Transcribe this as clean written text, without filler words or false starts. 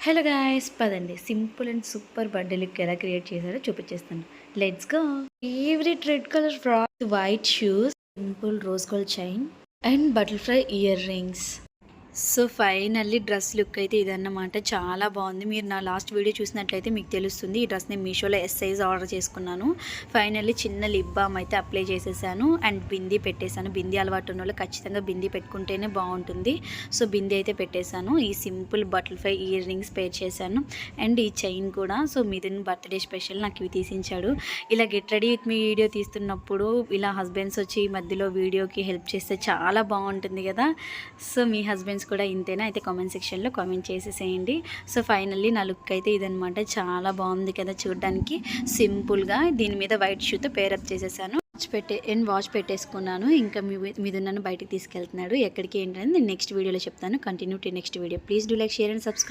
Hello guys పదండి simple and super birthday look ఎలా create చేశారో చూపించేస్తాను. Let's go. Favourite red colour frock, white shoes, simple rose gold chain and butterfly ear rings. So finally dress look అయితే ఇదన్నమాట. చాలా బాగుంది. మీరు నా లాస్ట్ వీడియో చూసినట్లయితే మీకు తెలుస్తుంది. ఈ డ్రెస్ నేను మీషోలో ఎస్ సైజ్ ఆర్డర్ చేసుకున్నాను. ఫైనల్లీ చిన్న లిప్ బామ్ అయితే అప్లై చేసేసాను అండ్ బిందీ పెట్టేశాను. బిందీ అలవాటు ఉన్న వాళ్ళు ఖచ్చితంగా బిందీ పెట్టుకుంటేనే బాగుంటుంది. సో బిందీ అయితే పెట్టేశాను. ఈ సింపుల్ బటర్ఫ్లై ఇయర్ రింగ్స్ పేర్ చేశాను అండ్ ఈ చైన్ కూడా. సో మిథున్ బర్త్డే స్పెషల్ నాకు ఇవి తీసించాడు. ఇలా get ready with me video తీస్తున్నప్పుడు ఇలా హస్బెండ్స్ వచ్చి మధ్యలో వీడియోకి హెల్ప్ చేస్తే చాలా బాగుంటుంది కదా. సో మీ హస్బెండ్స్ కూడా ఇంతేనా అయితే కామెంట్ సెక్షన్లో కామెంట్ చేసేసేయండి. సో ఫైనల్లీ నా లుక్ అయితే ఇదనమాట. చాలా బాగుంది కదా చూడడానికి. సింపుల్గా దీని మీద వైట్ షూతో పేరప్ చేసేసాను. వాచ్ పెట్టేసుకున్నాను. ఇంకా మీద నన్ను బయటికి తీసుకెళ్తున్నాడు. ఎక్కడికి ఏంటని నేను నెక్స్ట్ వీడియోలో చెప్తాను. Continue to next video. Please do like, share and subscribe.